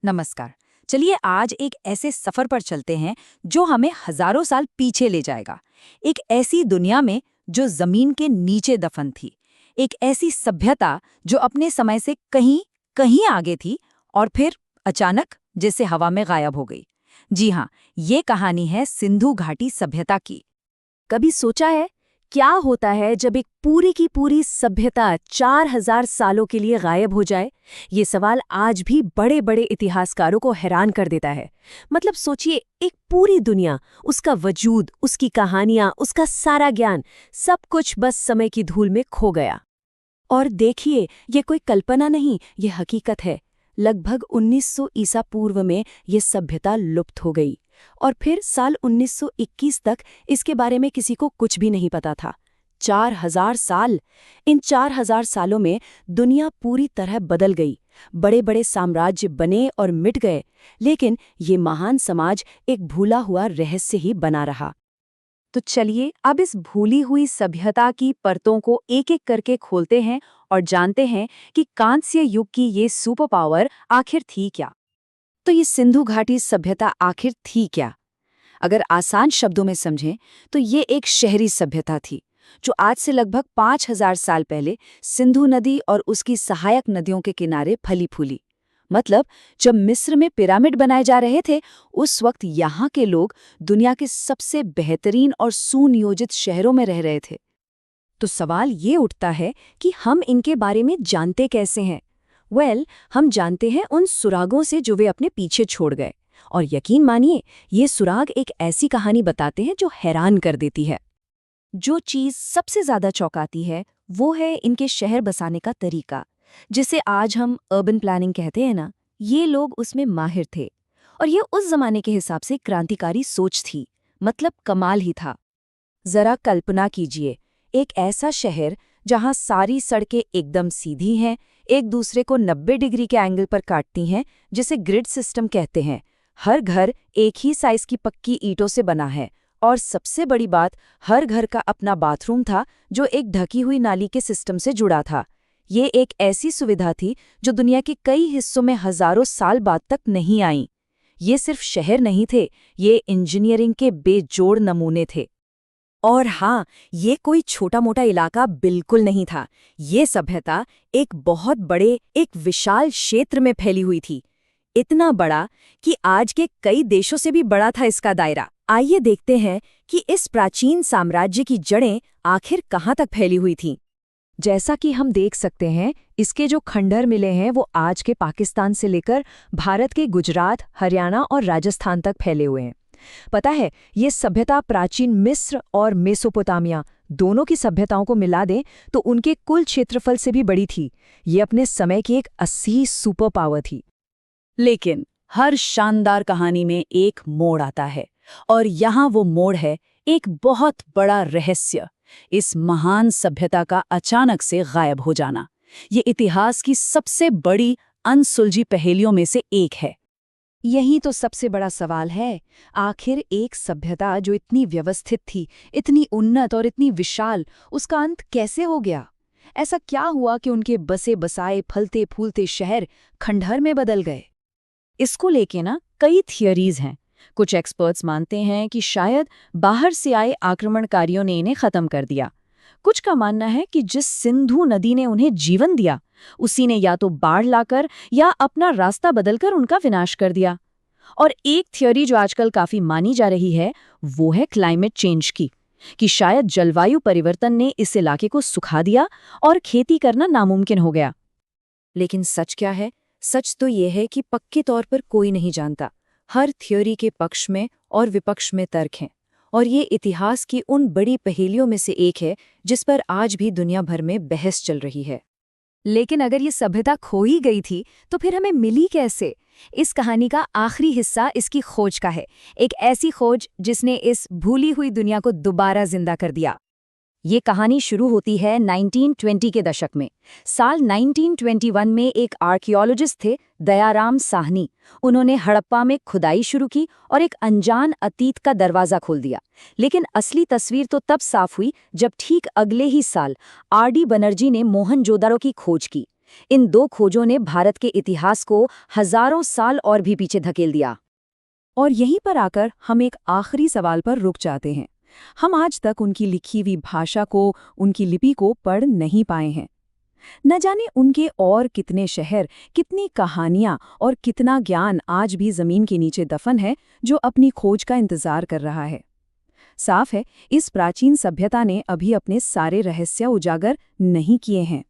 नमस्कार। चलिए आज एक ऐसे सफर पर चलते हैं जो हमें हजारों साल पीछे ले जाएगा। एक ऐसी दुनिया में जो जमीन के नीचे दफन थी। एक ऐसी सभ्यता जो अपने समय से कहीं कहीं आगे थी और फिर अचानक जैसे हवा में गायब हो गई। जी हाँ, ये कहानी है सिंधु घाटी सभ्यता की। कभी सोचा है क्या होता है जब एक पूरी की पूरी सभ्यता 4000 सालों के लिए गायब हो जाए? ये सवाल आज भी बड़े बड़े इतिहासकारों को हैरान कर देता है। मतलब सोचिए, एक पूरी दुनिया, उसका वजूद, उसकी कहानियां, उसका सारा ज्ञान, सब कुछ बस समय की धूल में खो गया। और देखिए, ये कोई कल्पना नहीं, ये हकीकत है। लगभग 1900 ईसा पूर्व में ये सभ्यता लुप्त हो गई और फिर साल 1921 तक इसके बारे में किसी को कुछ भी नहीं पता था। 4000 साल! इन 4000 सालों में दुनिया पूरी तरह बदल गई। बड़े बड़े साम्राज्य बने और मिट गए, लेकिन ये महान समाज एक भूला हुआ रहस्य ही बना रहा। तो चलिए अब इस भूली हुई सभ्यता की परतों को एक एक करके खोलते हैं और जानते हैं कि कांस्य युग की ये सुपर पावर आखिर थी क्या। तो ये सिंधु घाटी सभ्यता आखिर थी क्या? अगर आसान शब्दों में समझें तो ये एक शहरी सभ्यता थी जो आज से लगभग 5000 साल पहले सिंधु नदी और उसकी सहायक नदियों के किनारे फली फूली। मतलब जब मिस्र में पिरामिड बनाए जा रहे थे, उस वक्त यहाँ के लोग दुनिया के सबसे बेहतरीन और सुनियोजित शहरों में रह रहे थे। तो सवाल ये उठता है कि हम इनके बारे में जानते कैसे हैं? हम जानते हैं उन सुरागों से जो वे अपने पीछे छोड़ गए। और यकीन मानिए, ये सुराग एक ऐसी कहानी बताते हैं जो हैरान कर देती है। जो चीज़ सबसे ज़्यादा चौंकाती है वो है इनके शहर बसाने का तरीका, जिसे आज हम अर्बन प्लानिंग कहते हैं ना। ये लोग उसमें माहिर थे और ये उस जमाने के हिसाब से क्रांतिकारी सोच थी। मतलब कमाल ही था। जरा कल्पना कीजिए, एक ऐसा शहर जहां सारी सड़कें एकदम सीधी हैं, एक दूसरे को 90 डिग्री के एंगल पर काटती हैं, जिसे ग्रिड सिस्टम कहते हैं। हर घर एक ही साइज की पक्की ईंटों से बना है और सबसे बड़ी बात, हर घर का अपना बाथरूम था जो एक ढकी हुई नाली के सिस्टम से जुड़ा था। ये एक ऐसी सुविधा थी जो दुनिया के कई हिस्सों में हजारों साल बाद तक नहीं आई। ये सिर्फ शहर नहीं थे, ये इंजीनियरिंग के बेजोड़ नमूने थे। और हाँ, ये कोई छोटा मोटा इलाका बिल्कुल नहीं था। ये सभ्यता एक बहुत बड़े, एक विशाल क्षेत्र में फैली हुई थी। इतना बड़ा कि आज के कई देशों से भी बड़ा था इसका दायरा। आइए देखते हैं कि इस प्राचीन साम्राज्य की जड़ें आखिर कहाँ तक फैली हुई थीं। जैसा कि हम देख सकते हैं, इसके जो खंडहर मिले हैं वो आज के पाकिस्तान से लेकर भारत के गुजरात, हरियाणा और राजस्थान तक फैले हुए हैं। पता है, ये सभ्यता प्राचीन मिस्र और मेसोपोटामिया दोनों की सभ्यताओं को मिला दें तो उनके कुल क्षेत्रफल से भी बड़ी थी। ये अपने समय की एक असली सुपर पावर थी। लेकिन हर शानदार कहानी में एक मोड़ आता है, और यहाँ वो मोड़ है एक बहुत बड़ा रहस्य, इस महान सभ्यता का अचानक से गायब हो जाना। ये इतिहास की सबसे बड़ी अनसुलझी पहेलियों में से एक है। यही तो सबसे बड़ा सवाल है। आखिर एक सभ्यता जो इतनी व्यवस्थित थी, इतनी उन्नत और इतनी विशाल, उसका अंत कैसे हो गया? ऐसा क्या हुआ कि उनके बसे बसाए फलते फूलते शहर खंडहर में बदल गए? इसको लेके ना कई थियरीज हैं। कुछ एक्सपर्ट्स मानते हैं कि शायद बाहर से आए आक्रमणकारियों ने इन्हें खत्म कर दिया। कुछ का मानना है कि जिस सिंधु नदी ने उन्हें जीवन दिया, उसी ने या तो बाढ़ लाकर या अपना रास्ता बदलकर उनका विनाश कर दिया। और एक थियरी जो आजकल काफी मानी जा रही है वो है क्लाइमेट चेंज की, कि शायद जलवायु परिवर्तन ने इस इलाके को सुखा दिया और खेती करना नामुमकिन हो गया। लेकिन सच क्या है? सच तो ये है कि पक्के तौर पर कोई नहीं जानता। हर थ्योरी के पक्ष में और विपक्ष में तर्क हैं, और ये इतिहास की उन बड़ी पहेलियों में से एक है जिस पर आज भी दुनिया भर में बहस चल रही है। लेकिन अगर ये सभ्यता खो ही गई थी तो फिर हमें मिली कैसे? इस कहानी का आखिरी हिस्सा इसकी खोज का है, एक ऐसी खोज जिसने इस भूली हुई दुनिया को दोबारा जिंदा कर दिया। ये कहानी शुरू होती है 1920 के दशक में। साल 1921 में एक आर्कियोलॉजिस्ट थे, दयाराम साहनी। उन्होंने हड़प्पा में खुदाई शुरू की और एक अनजान अतीत का दरवाज़ा खोल दिया। लेकिन असली तस्वीर तो तब साफ हुई जब ठीक अगले ही साल आर.डी. बनर्जी ने मोहनजोदाड़ो की खोज की। इन दो खोजों ने भारत के इतिहास को हजारों साल और भी पीछे धकेल दिया। और यहीं पर आकर हम एक आखिरी सवाल पर रुक जाते हैं। हम आज तक उनकी लिखी हुई भाषा को, उनकी लिपि को पढ़ नहीं पाए हैं। न जाने उनके और कितने शहर, कितनी कहानियां और कितना ज्ञान आज भी जमीन के नीचे दफन है, जो अपनी खोज का इंतजार कर रहा है। साफ है, इस प्राचीन सभ्यता ने अभी अपने सारे रहस्य उजागर नहीं किए हैं।